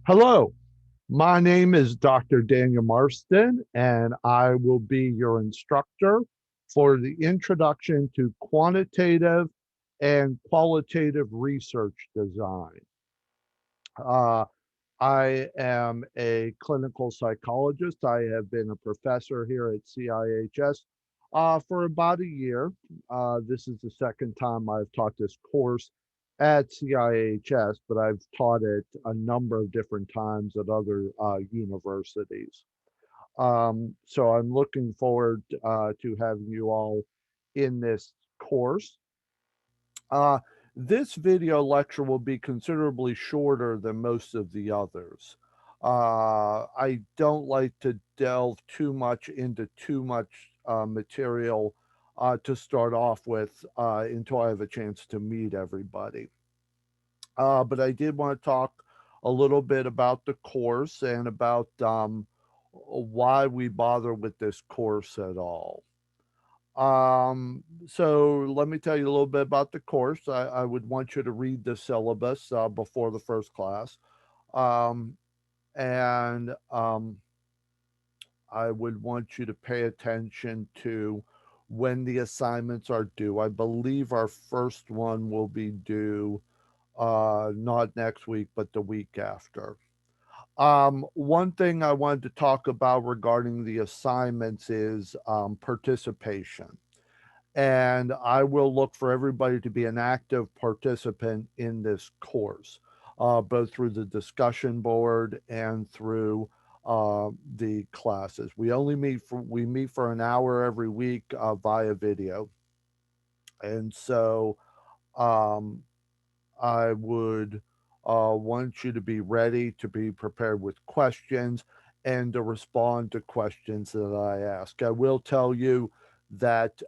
Hello, my name is Dr. Daniel Marston, and I will be your instructor for the Introduction to Quantitative and Qualitative Research Design. Uh, I am a clinical psychologist. I have been a professor here at CIHS for about a year. This is the second time I've taught this course at CIHS, but I've taught it a number of different times at other universities. So I'm looking forward to having you all in this course. Uh, this video lecture will be considerably shorter than most of the others. I don't like to delve too much into too much material to start off with until I have a chance to meet everybody. But I did want to talk a little bit about the course and about why we bother with this course at all. So let me tell you a little bit about the course. I would want you to read the syllabus before the first class. Um, and I would want you to pay attention to when the assignments are due. I believe our first one will be due not next week, but the week after. One thing I wanted to talk about regarding the assignments is participation. And I will look for everybody to be an active participant in this course, both through the discussion board and through the classes. We meet for an hour every week via video, and so um, I would want you to be ready to be prepared with questions and to respond to questions that I ask. I will tell you that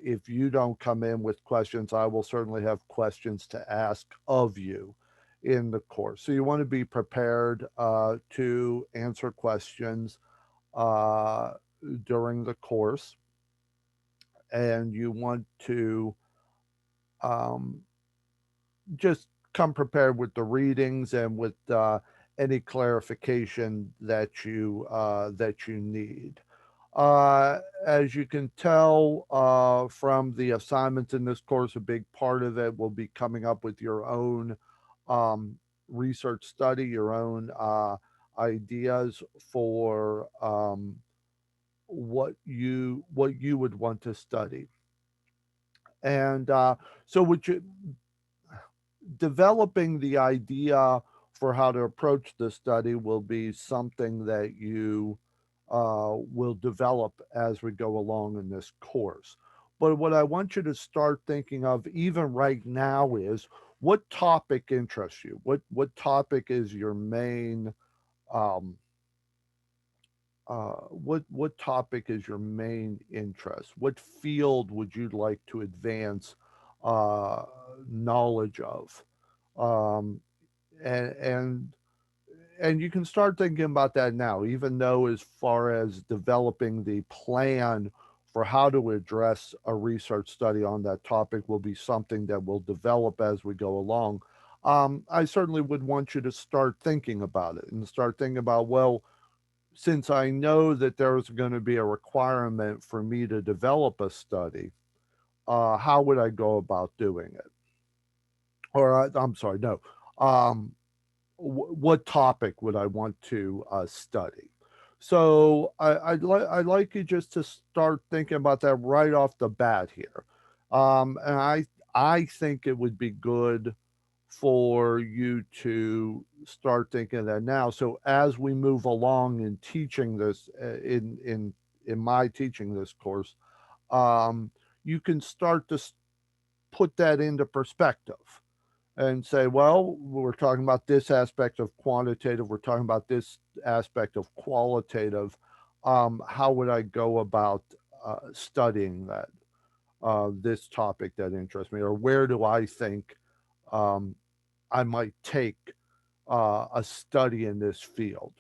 if you don't come in with questions, I will certainly have questions to ask of you in the course. So you want to be prepared to answer questions uh, during the course, and you want to um, just come prepared with the readings and with any clarification that you need. As you can tell from the assignments in this course, a big part of it will be coming up with your own um, research study, your own ideas for what you would want to study. And so, would you developing the idea for how to approach the study will be something that you will develop as we go along in this course. But what I want you to start thinking of, even right now, is what topic interests you. What topic is your main? Um, what topic is your main interest? What field would you like to advance uh, knowledge of? Um, and and and you can start thinking about that now, even though as far as developing the plan for how to address a research study on that topic will be something that will develop as we go along. I certainly would want you to start thinking about it and start thinking about, well, since I know that there's going to be a requirement for me to develop a study, how would I go about doing it? Or I'm sorry, no. Um, what topic would I want to study? So I'd like you just to start thinking about that right off the bat here, and I think it would be good for you to start thinking of that now. So as we move along in teaching this, in my teaching this course, um, you can start to put that into perspective and say, well, we're talking about this aspect of quantitative, we're talking about this aspect of qualitative. How would I go about studying that, this topic that interests me, or where do I think um, I might take a study in this field?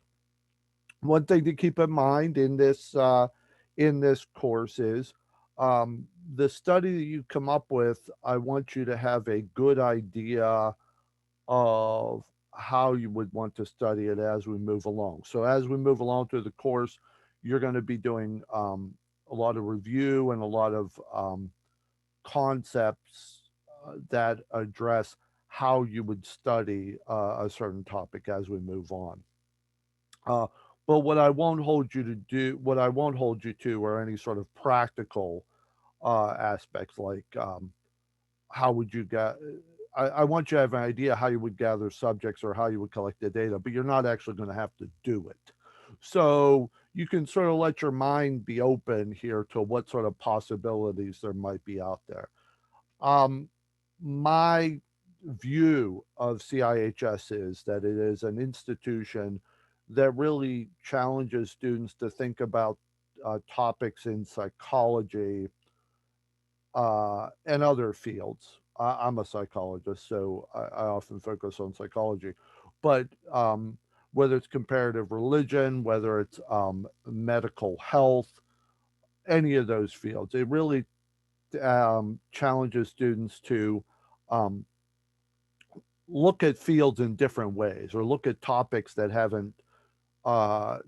One thing to keep in mind in this course is the study that you come up with. I want you to have a good idea of how you would want to study it as we move along. So as we move along through the course, you're going to be doing a lot of review and a lot of concepts that address how you would study a certain topic as we move on. Uh, but what I won't hold you to are any sort of practical aspects like how would you get. I want you to have an idea how you would gather subjects or how you would collect the data, but you're not actually going to have to do it. So you can sort of let your mind be open here to what sort of possibilities there might be out there. Um, my view of CIHS is that it is an institution that really challenges students to think about topics in psychology and other fields. I'm a psychologist, so I often focus on psychology, but whether it's comparative religion, whether it's medical health, any of those fields, it really challenges students to um, look at fields in different ways or look at topics that haven't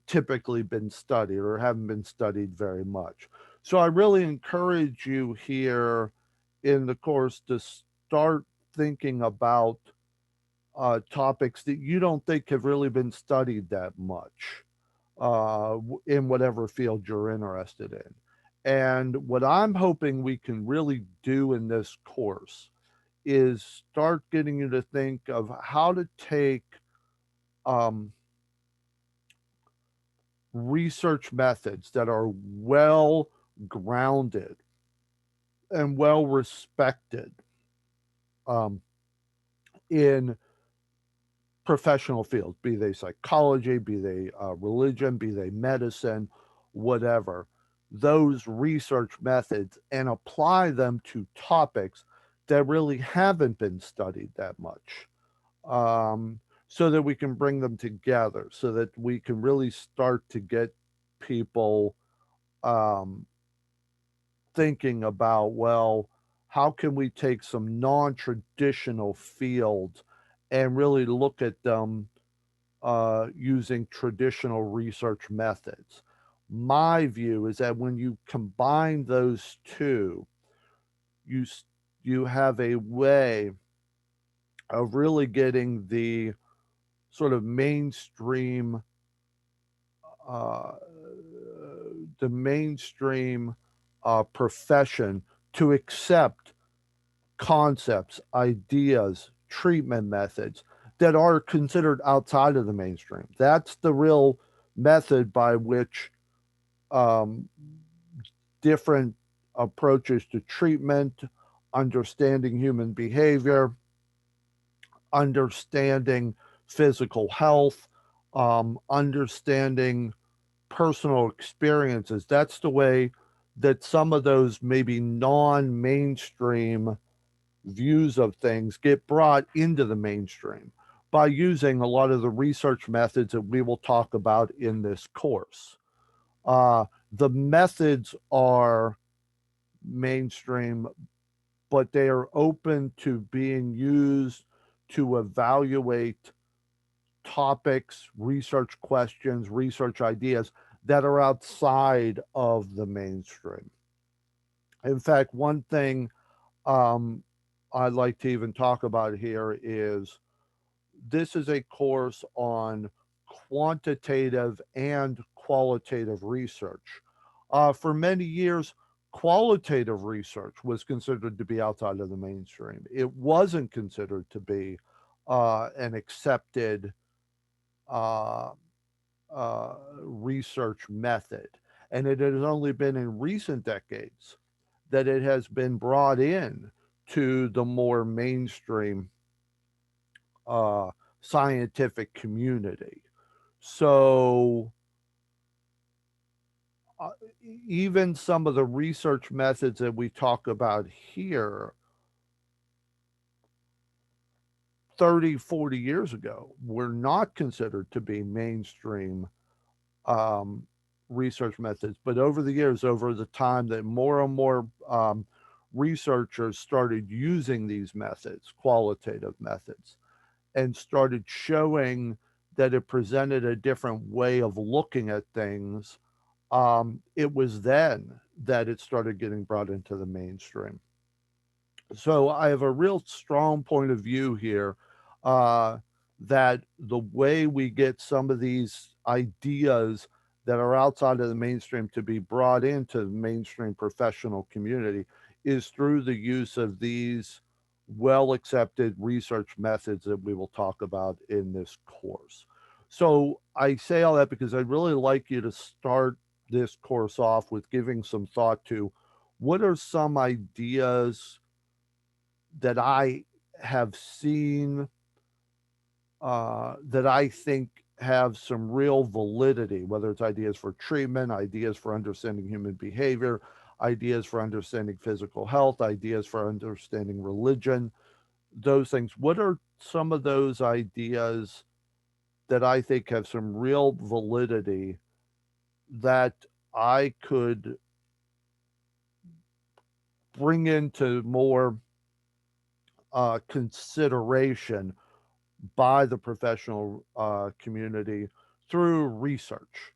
typically been studied or haven't been studied very much. So I really encourage you here in the course to start thinking about topics that you don't think have really been studied that much in whatever field you're interested in. And what I'm hoping we can really do in this course is start getting you to think of how to take um, research methods that are well grounded and well respected um, in professional fields, be they psychology, be they religion, be they medicine, whatever, those research methods and apply them to topics that really haven't been studied that much. So that we can bring them together, so that we can really start to get people um, thinking about, well, how can we take some non traditional fields and really look at them using traditional research methods? My view is that when you combine those two, you you have a way of really getting the sort of uh, mainstream profession to accept concepts, ideas, treatment methods that are considered outside of the mainstream. That's the real method by which um, different approaches to treatment, understanding human behavior, understanding physical health, understanding personal experiences. That's the way that some of those maybe non mainstream views of things get brought into the mainstream by using a lot of the research methods that we will talk about in this course. The methods are mainstream, but they are open to being used to evaluate topics, research questions, research ideas that are outside of the mainstream. In fact, one thing um, I'd like to even talk about here is this is a course on quantitative and qualitative research. For many years, qualitative research was considered to be outside of the mainstream. It wasn't considered to be an accepted uh, research method. And it has only been in recent decades that it has been brought in to the more mainstream uh, scientific community. So, uh, even some of the research methods that we talk about here 30, 40 years ago were not considered to be mainstream um, research methods. But over the years, over the time that more and more researchers started using these methods, qualitative methods, and started showing that it presented a different way of looking at things, it was then that it started getting brought into the mainstream. So I have a real strong point of view here, uh, that the way we get some of these ideas that are outside of the mainstream to be brought into the mainstream professional community is through the use of these well accepted research methods that we will talk about in this course. So I say all that because I'd really like you to start this course off with giving some thought to what are some ideas that I have seen, that I think have some real validity, whether it's ideas for treatment, ideas for understanding human behavior, ideas for understanding physical health, ideas for understanding religion, those things. What are some of those ideas that I think have some real validity that I could bring into more consideration by the professional community through research?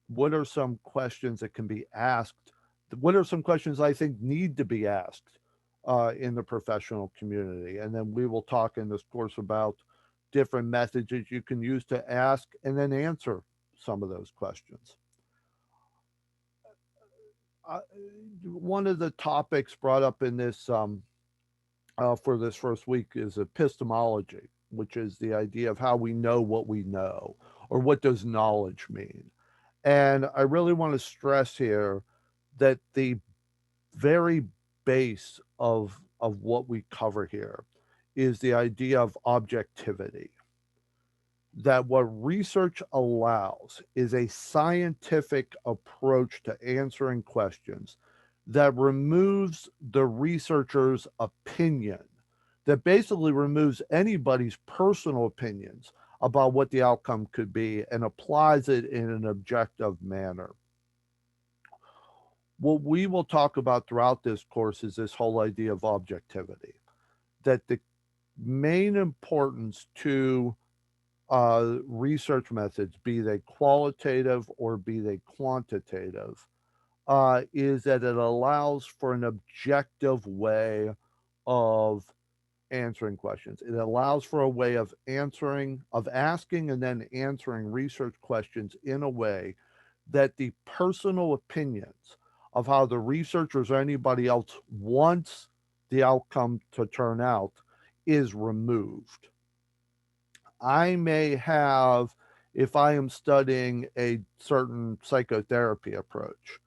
What are some questions that can be asked? What are some questions I think need to be asked in the professional community? And then we will talk in this course about different methods that you can use to ask and then answer some of those questions. Uh, One of the topics brought up in this for this first week is epistemology, which is the idea of how we know what we know, or what does knowledge mean. And I really want to stress here that the very base of what we cover here is the idea of objectivity. That what research allows is a scientific approach to answering questions that removes the researcher's opinion, that basically removes anybody's personal opinions about what the outcome could be and applies it in an objective manner. What we will talk about throughout this course is this whole idea of objectivity, that the main importance to research methods, be they qualitative or be they quantitative, is that it allows for an objective way of answering questions. It allows for a way of answering, of asking and then answering research questions in a way that the personal opinions of how the researchers or anybody else wants the outcome to turn out is removed. I may have, if I am studying a certain psychotherapy approach,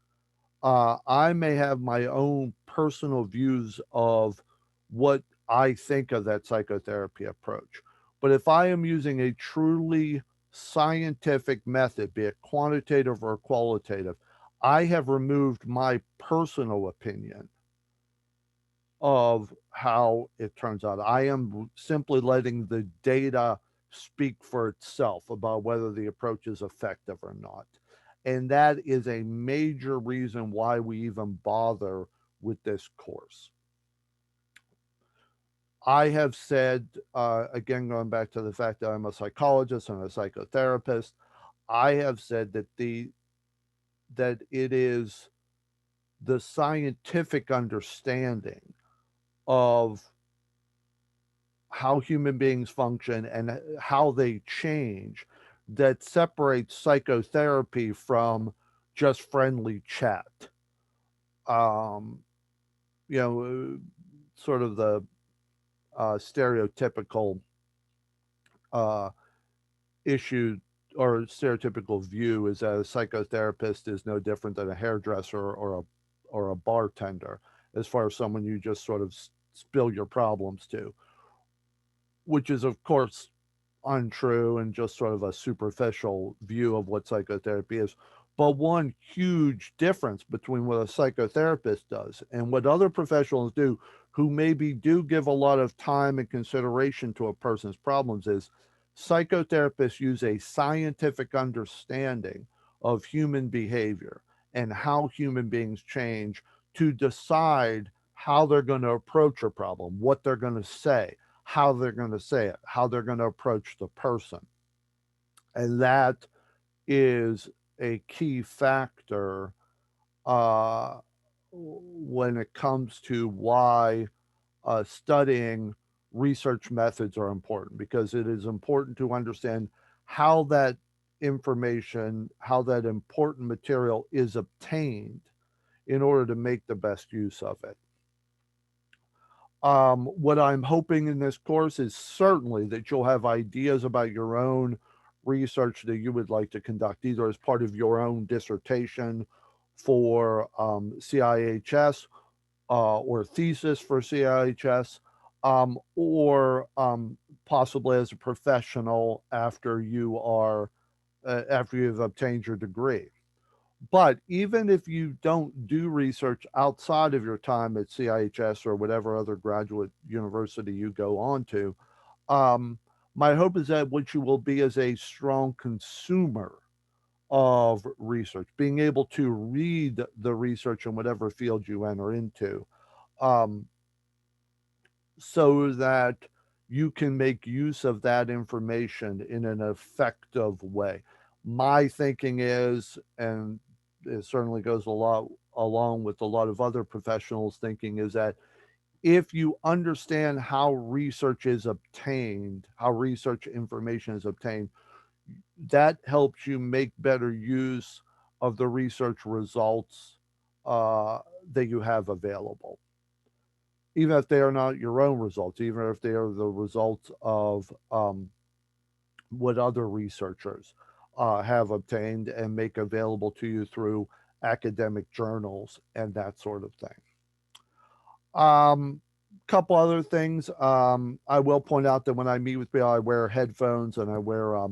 I may have my own personal views of what I think of that psychotherapy approach. But if I am using a truly scientific method, be it quantitative or qualitative, I have removed my personal opinion of how it turns out. I am simply letting the data speak for itself about whether the approach is effective or not. And that is a major reason why we even bother with this course. I have said, again, going back to the fact that I'm a psychologist and a psychotherapist, I have said that that it is the scientific understanding of how human beings function and how they change that separates psychotherapy from just friendly chat. Um, you know, sort of the stereotypical uh, issue or stereotypical view is that a psychotherapist is no different than a hairdresser or a bartender, as far as someone you just sort of spill your problems to, which is of course untrue and just sort of a superficial view of what psychotherapy is. But one huge difference between what a psychotherapist does and what other professionals do, who maybe do give a lot of time and consideration to a person's problems, is psychotherapists use a scientific understanding of human behavior and how human beings change to decide how they're going to approach a problem, what they're going to say, how they're going to say it, how they're going to approach the person. And that is a key factor uh, when it comes to why studying research methods are important, because it is important to understand how that information, how that important material is obtained in order to make the best use of it. What I'm hoping in this course is certainly that you'll have ideas about your own research that you would like to conduct, either as part of your own dissertation for CIHS or thesis for CIHS, or possibly as a professional after you've obtained your degree. But even if you don't do research outside of your time at CIHS or whatever other graduate university you go on to, um, my hope is that what you will be is a strong consumer of research, being able to read the research in whatever field you enter into, um, so that you can make use of that information in an effective way. My thinking is, and it certainly goes a lot along with a lot of other professionals' thinking, is that if you understand how research is obtained, how research information is obtained, that helps you make better use of the research results uh, that you have available, even if they are not your own results, even if they are the results of what other researchers have obtained and make available to you through academic journals and that sort of thing. Couple other things. I will point out that when I meet with people, I wear headphones and I wear a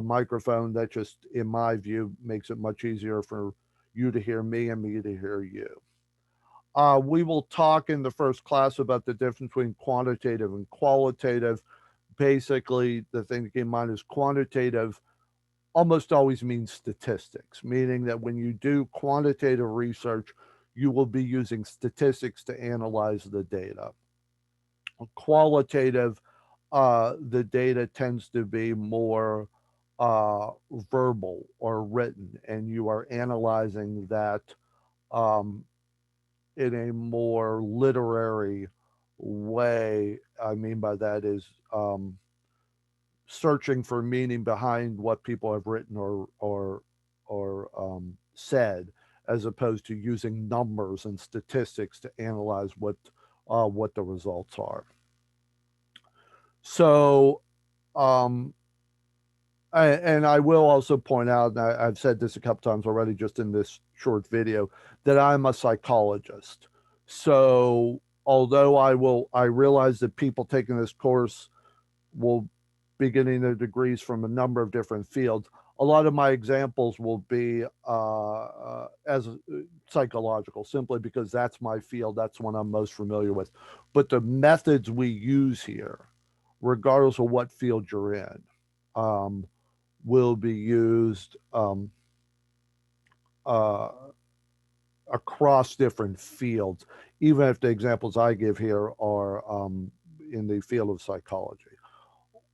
microphone. That just, in my view, makes it much easier for you to hear me and me to hear you. We will talk in the first class about the difference between quantitative and qualitative. Basically, the thing to keep in mind is quantitative almost always means statistics, meaning that when you do quantitative research, you will be using statistics to analyze the data. Qualitative, the data tends to be more verbal or written, and you are analyzing that um, in a more literary way. I mean by that is searching for meaning behind what people have written or said, as opposed to using numbers and statistics to analyze what the results are. So, um, and I will also point out, and I've said this a couple times already, just in this short video, that I'm a psychologist. So, although I realize that people taking this course will be getting their degrees from a number of different fields. A lot of my examples will be as psychological, simply because that's my field. That's what I'm most familiar with. But the methods we use here, regardless of what field you're in, um, will be used uh, across different fields, even if the examples I give here are in the field of psychology.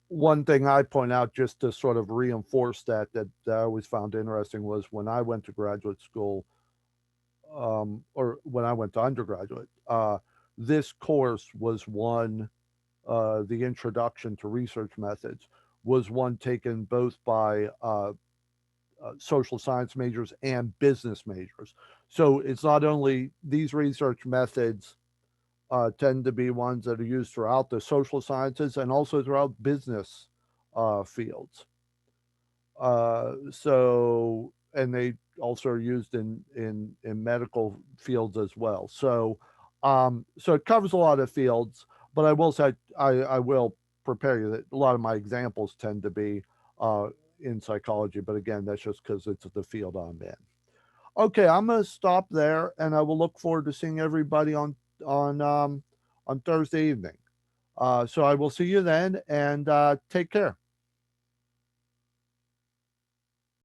One thing I point out, just to sort of reinforce that I always found interesting, was when I went to graduate school, or when I went to undergraduate, this course was one, the introduction to research methods was one taken both by social science majors and business majors. So it's not only these research methods tend to be ones that are used throughout the social sciences and also throughout business fields. And they also are used in medical fields as well. So it covers a lot of fields. But I will say, I will prepare you that a lot of my examples tend to be uh, in psychology. But again, that's just because it's the field I'm in. Okay, I'm gonna stop there, and I will look forward to seeing everybody on on Thursday evening. So I will see you then, and take care.